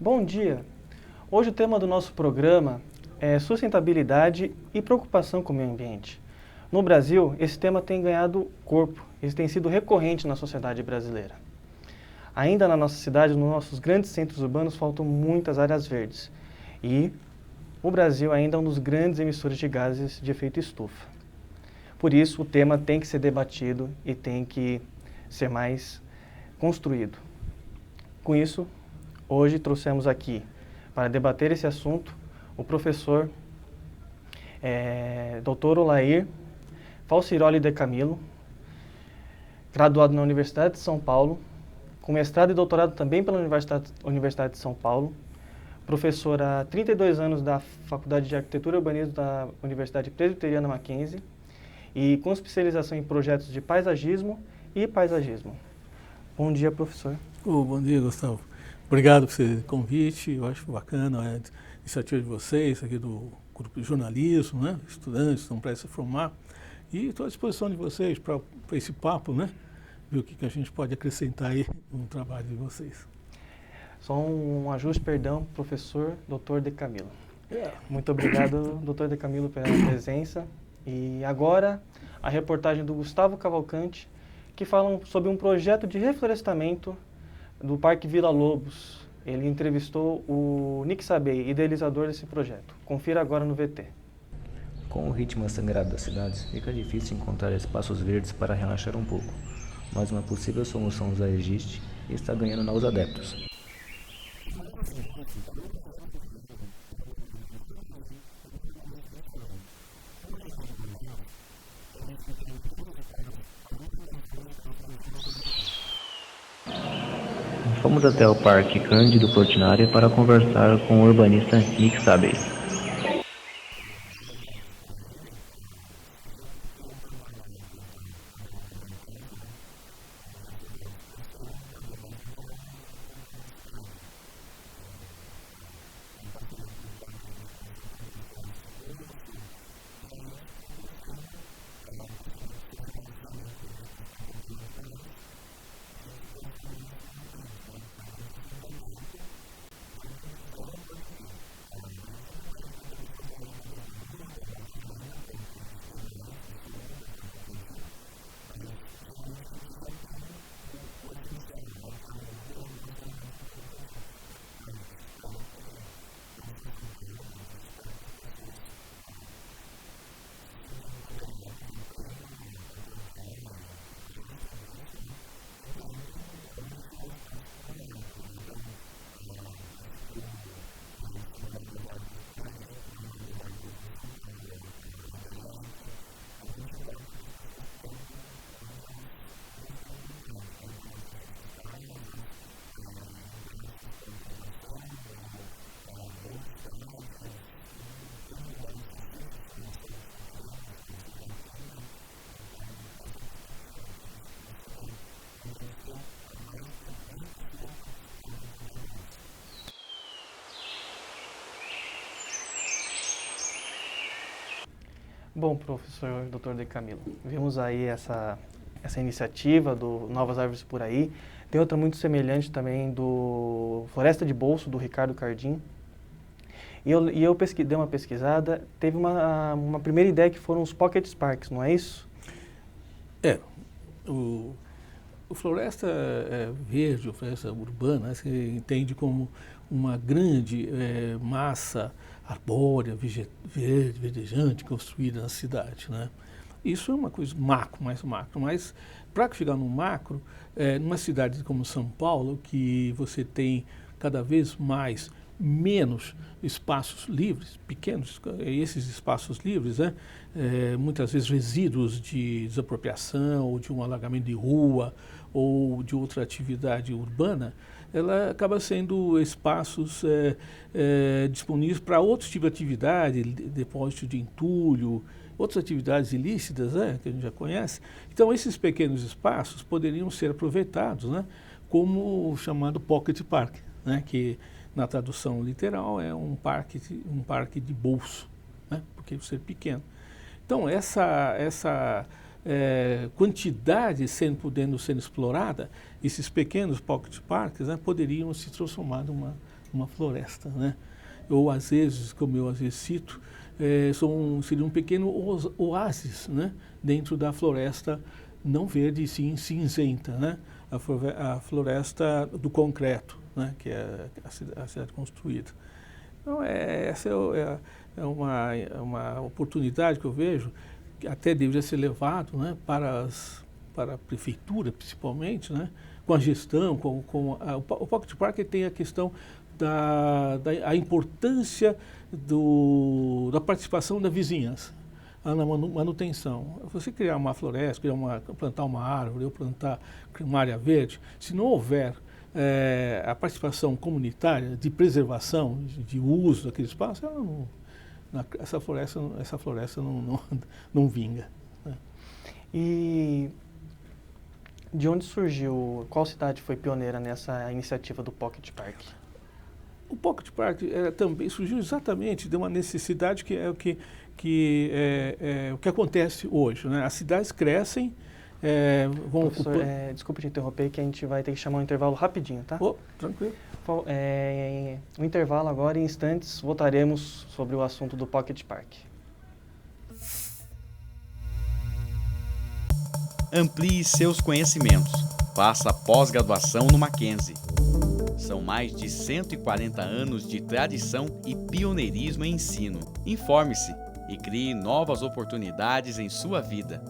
Bom dia! Hoje o tema do nosso programa é sustentabilidade e preocupação com o meio ambiente. No Brasil, esse tema tem ganhado corpo, ele tem sido recorrente na sociedade brasileira. Ainda na nossa cidade, nos nossos grandes centros urbanos, faltam muitas áreas verdes. E o Brasil ainda é um dos grandes emissores de gases de efeito estufa. Por isso, o tema tem que ser debatido e tem que ser mais construído. Com isso, hoje trouxemos aqui, para debater esse assunto, o professor Dr. Olair Falciroli de Camilo, graduado na Universidade de São Paulo, com mestrado e doutorado também pela Universidade de São Paulo, professor há 32 anos da Faculdade de Arquitetura e Urbanismo da Universidade Presbiteriana Mackenzie e com especialização em projetos de paisagismo e paisagismo. Bom dia, professor. Bom dia, Gustavo. Obrigado por esse convite, eu acho bacana a iniciativa de vocês, aqui do grupo de jornalismo, né? Estudantes estão prestes a formar, e estou à disposição de vocês para esse papo, né? Ver o que a gente pode acrescentar aí no trabalho de vocês. Só um ajuste, perdão, professor Dr. de Camilo. Muito obrigado, Dr. de Camilo, pela presença. E agora, a reportagem do Gustavo Cavalcante, que fala sobre um projeto de reflorestamento do Parque Vila Lobos. Ele entrevistou o Nick Sabei, idealizador desse projeto. Confira agora no VT. Com o ritmo acelerado das cidades, fica difícil encontrar espaços verdes para relaxar um pouco, mas uma possível solução já existe e está ganhando novos adeptos. Fomos até o Parque Cândido Portinari para conversar com o urbanista Nick Sabei. Bom, professor Dr. de Camilo, vimos aí essa iniciativa do Novas Árvores por Aí. Tem outra muito semelhante também do Floresta de Bolso, do Ricardo Cardim. E eu dei uma pesquisada, teve uma primeira ideia que foram os Pocket Parks, não é isso? O floresta verde, ou floresta urbana, se entende como uma grande massa arbórea, verde, verdejante, construída na cidade, né? Isso é uma coisa mais macro, mas para chegar no macro, numa cidade como São Paulo, que você tem cada vez menos espaços livres, pequenos, esses espaços livres, né? Muitas vezes resíduos de desapropriação, ou de um alagamento de rua, ou de outra atividade urbana, ela acaba sendo espaços disponíveis para outros tipos de atividade, depósito de entulho, outras atividades ilícitas, né, que a gente já conhece. Então, esses pequenos espaços poderiam ser aproveitados, né, como o chamado Pocket Park, né, que na tradução literal é um parque de bolso, né, porque por ser pequeno. Então, essa quantidade podendo ser explorada, esses pequenos pocket parks, né, poderiam se transformar uma floresta, né? Ou às vezes, como eu às vezes cito, seria um pequeno oásis, né? Dentro da floresta não verde, sim cinzenta, né? A floresta do concreto, né? Que é a cidade construída. Então, essa é uma oportunidade que eu vejo, que até deveria ser levado, né, para a prefeitura, principalmente, né, com a gestão, o Pocket Park tem a questão da importância da participação da vizinhança na manutenção. Você criar uma floresta, plantar uma árvore ou plantar uma área verde, se não houver a participação comunitária de preservação, de uso daquele espaço, essa floresta não vinga, né? E de onde surgiu, qual cidade foi pioneira nessa iniciativa do Pocket Park? O Pocket Park também surgiu exatamente de uma necessidade que é o que acontece hoje, né? As cidades crescem, vão Professor, ocupando... desculpa te interromper, que a gente vai ter que chamar um intervalo rapidinho, tá? Tranquilo. No intervalo agora, em instantes, voltaremos sobre o assunto do Pocket Park. Amplie seus conhecimentos. Faça pós-graduação no Mackenzie. São mais de 140 anos de tradição e pioneirismo em ensino. Informe-se e crie novas oportunidades em sua vida.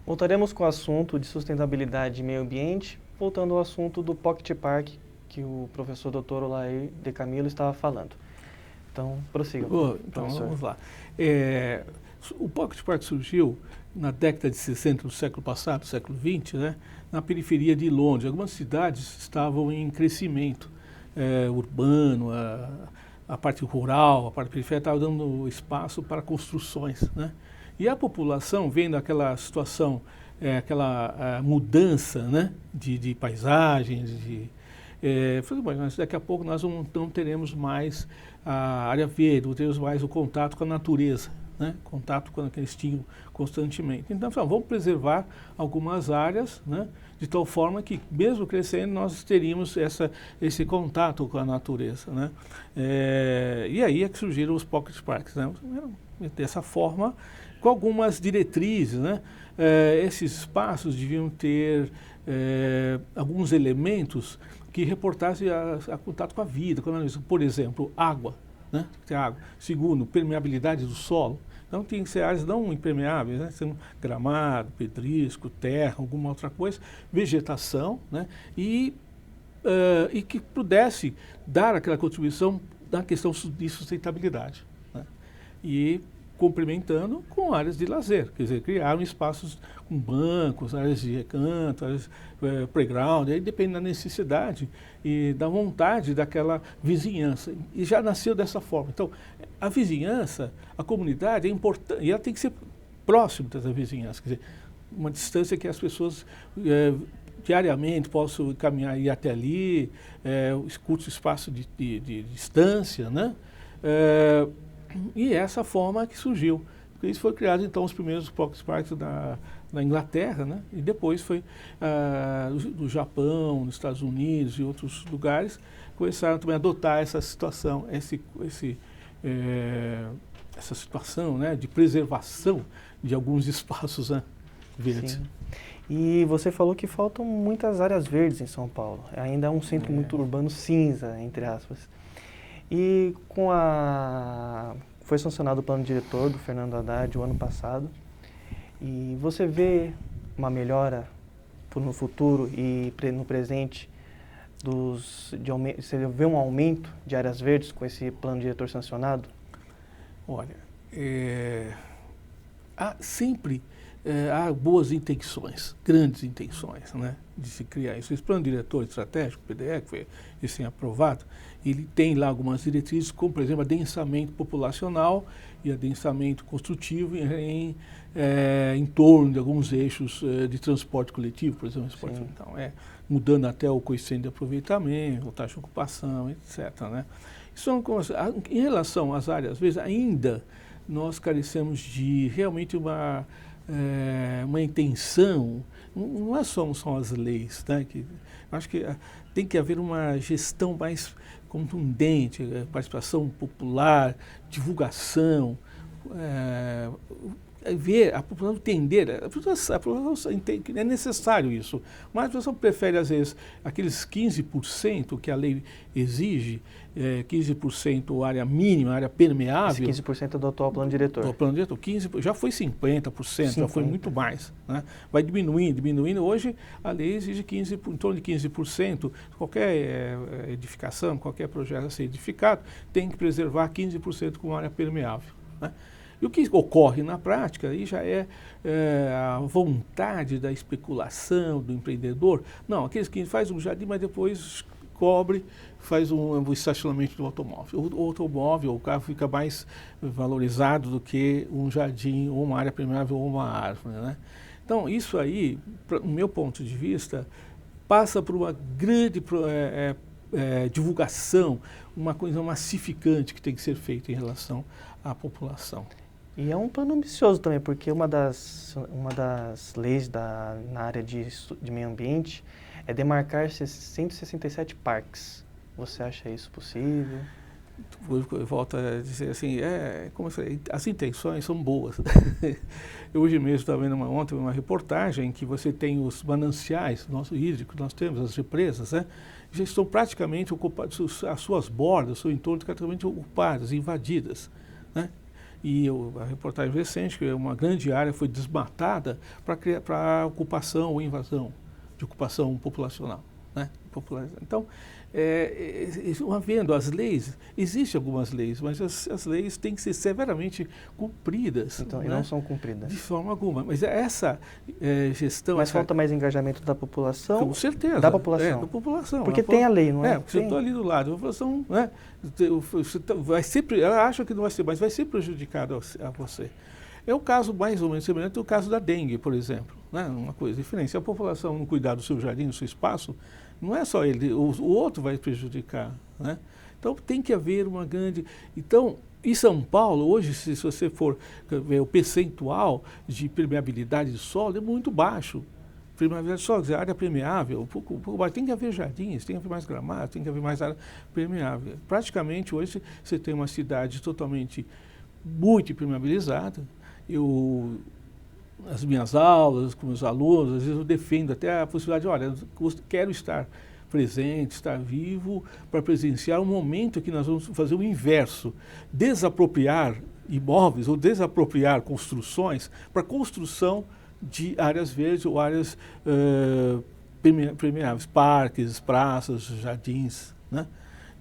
Voltaremos com o assunto de sustentabilidade e meio ambiente, voltando ao assunto do Pocket Park, que o professor Dr. Olair de Camilo estava falando. Então, prossiga, Então, professor. vamos lá. O Pocket Park surgiu na década de 60 do século passado, século XX, né, na periferia de Londres. Algumas cidades estavam em crescimento urbano, a parte rural, a parte periférica estava dando espaço para construções, né? E a população, vendo aquela situação, aquela mudança, né, de paisagens, falou, bom, mas daqui a pouco nós não teremos mais a área verde, não teremos mais o contato com a natureza, né, contato com que eles tinham constantemente. Então, vamos preservar algumas áreas, né, de tal forma que, mesmo crescendo, nós teríamos esse contato com a natureza, né. E aí é que surgiram os Pocket Parks, né, dessa forma, com algumas diretrizes, né? Esses espaços deviam ter alguns elementos que reportassem a contato com a vida, com a natureza. Por exemplo, água, né? Tem água. Segundo, permeabilidade do solo. Então, tem que ser áreas não impermeáveis, né? Sendo gramado, pedrisco, terra, alguma outra coisa, vegetação, né? E que pudesse dar aquela contribuição na questão de sustentabilidade, né? E complementando com áreas de lazer, quer dizer, criaram espaços com bancos, áreas de recanto, áreas playground, aí depende da necessidade e da vontade daquela vizinhança. E já nasceu dessa forma. Então, a vizinhança, a comunidade é importante, e ela tem que ser próxima dessa vizinhança, quer dizer, uma distância que as pessoas diariamente possam caminhar e ir até ali, curto espaço de distância, né? E essa forma que surgiu. Isso foi criado, então, os primeiros Pocket Parks na Inglaterra, né? E depois foi do Japão, nos Estados Unidos e outros lugares, começaram também a adotar essa situação, essa situação, né, de preservação de alguns espaços, né, verdes. Sim. E você falou que faltam muitas áreas verdes em São Paulo. Ainda é um centro muito urbano cinza, entre aspas. E foi sancionado o plano diretor do Fernando Haddad o ano passado. E você vê uma melhora no futuro e no presente você vê um aumento de áreas verdes com esse plano diretor sancionado? Olha, sempre há boas intenções, grandes intenções, né, de se criar isso. Esse plano diretor estratégico, PDE, que foi recém-aprovado, ele tem lá algumas diretrizes, como, por exemplo, adensamento populacional e adensamento construtivo em torno de alguns eixos de transporte coletivo, por exemplo. Então, mudando até o coeficiente de aproveitamento, taxa de ocupação, etc., né. Em relação às áreas verdes, ainda nós carecemos de realmente uma intenção, não é só as leis, né? Acho que tem que haver uma gestão mais contundente, participação popular, divulgação, ver, a população entender, a população entende que é necessário isso, mas a população prefere, às vezes, aqueles 15% que a lei exige, 15% área mínima, área permeável. Esse 15% é do atual plano diretor. Do plano diretor, 15%, já foi 50%, já foi muito mais, né? Vai diminuindo. Hoje a lei exige em torno de 15%. Qualquer edificação, qualquer projeto a ser edificado, tem que preservar 15% como área permeável, né? E o que ocorre na prática aí já é a vontade da especulação, do empreendedor. Não, aqueles que faz um jardim, mas depois cobre, faz um estacionamento do automóvel. O automóvel, o carro fica mais valorizado do que um jardim, ou uma área permeável, ou uma árvore, né? Então, isso aí, do meu ponto de vista, passa por uma grande divulgação, uma coisa massificante que tem que ser feita em relação à população. E é um plano ambicioso também, porque uma das leis na área de meio ambiente é demarcar 167 parques. Você acha isso possível? Eu volto a dizer assim, como eu falei, as intenções são boas. Eu hoje mesmo estava vendo ontem uma reportagem em que você tem os mananciais hídricos, nós temos as represas, né? Já estão praticamente ocupadas, as suas bordas, o seu entorno praticamente ocupadas, invadidas, né? E a reportagem recente, que uma grande área foi desmatada para ocupação ou invasão, de ocupação populacional, né? Então, havendo as leis, existem algumas leis, mas as leis têm que ser severamente cumpridas. Então, né? E não são cumpridas. De forma alguma. Mas essa gestão... Mas falta mais engajamento da população? Com certeza. Da população. Da população. Porque tem a lei, não é? Porque eu estou ali do lado. A população, né, vai sempre, ela acha que não vai ser, mas vai ser prejudicado a você. É o caso mais ou menos semelhante do caso da dengue, por exemplo, né? Uma coisa diferente. Se a população não cuidar do seu jardim, do seu espaço, não é só ele, o outro vai prejudicar, né? Então tem que haver uma grande... Então, em São Paulo, hoje, se você for ver o percentual de permeabilidade de solo, é muito baixo. Permeabilidade de solo, quer dizer, área permeável, um pouco baixo. Tem que haver jardins, tem que haver mais gramados, tem que haver mais área permeável. Praticamente, hoje, você tem uma cidade totalmente muito impermeabilizada. Nas minhas aulas, com meus alunos, às vezes eu defendo até a possibilidade de, olha, eu quero estar presente, estar vivo, para presenciar um momento que nós vamos fazer o inverso, desapropriar imóveis ou desapropriar construções para construção de áreas verdes ou áreas permeáveis, parques, praças, jardins, né?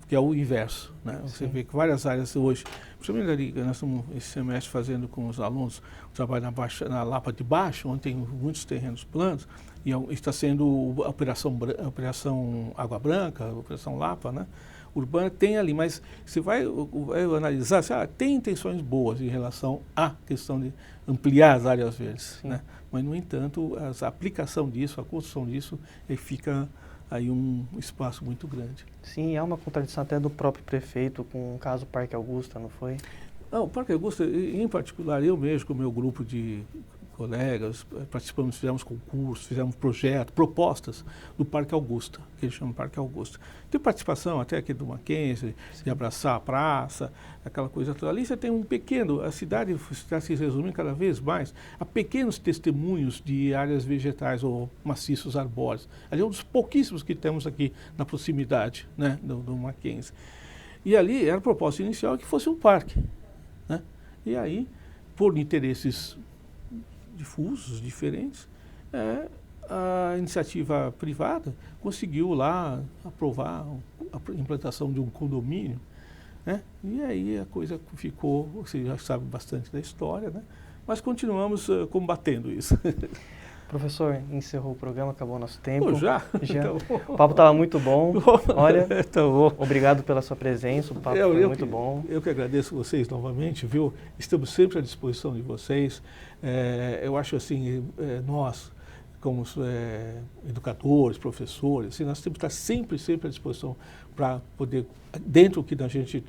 Que é o inverso, né? Você vê que várias áreas hoje, principalmente ali, nós estamos esse semestre fazendo com os alunos o trabalho na Lapa de Baixo, onde tem muitos terrenos planos, e está sendo a Operação Água Branca, a Operação Lapa, né? Urbana, tem ali, mas você vai analisar, tem intenções boas em relação à questão de ampliar as áreas verdes, né? Mas, no entanto, a aplicação disso, a construção disso, fica aí um espaço muito grande. Sim, há uma contradição até do próprio prefeito com o caso Parque Augusta, não foi? Não, o Parque Augusta, em particular, eu mesmo com o meu grupo de colegas, participamos, fizemos concursos, fizemos projetos, propostas do Parque Augusta, que eles chamam Parque Augusta. Tem participação até aqui do Mackenzie, de abraçar a praça, aquela coisa toda. Ali você tem a cidade está se resumindo cada vez mais a pequenos testemunhos de áreas vegetais ou maciços arbóreos. Ali é um dos pouquíssimos que temos aqui na proximidade, né, do Mackenzie. E ali era a proposta inicial que fosse um parque, né? E aí, por interesses difusos, diferentes, a iniciativa privada conseguiu lá aprovar a implantação de um condomínio, né? E aí a coisa ficou, você já sabe bastante da história, né? Mas continuamos combatendo isso. Professor, encerrou o programa, acabou o nosso tempo. Pô, já? Já. Tá O papo estava muito bom. Olha, tá bom. obrigado pela sua presença, o papo foi muito bom. Eu que agradeço vocês novamente, viu? Estamos sempre à disposição de vocês. Eu acho assim, nós, como educadores, professores, assim, nós temos que estar sempre à disposição para poder, dentro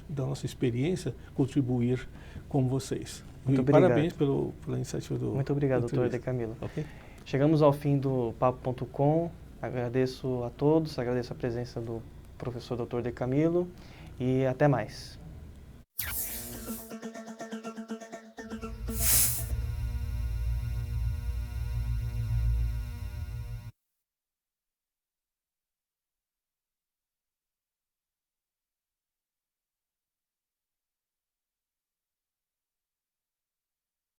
da nossa experiência, contribuir com vocês. Muito obrigado. Parabéns pela iniciativa do... Muito obrigado, doutor De Camilo. Okay? Chegamos ao fim do Papo.com. Agradeço a todos, agradeço a presença do professor Dr. De Camilo e até mais.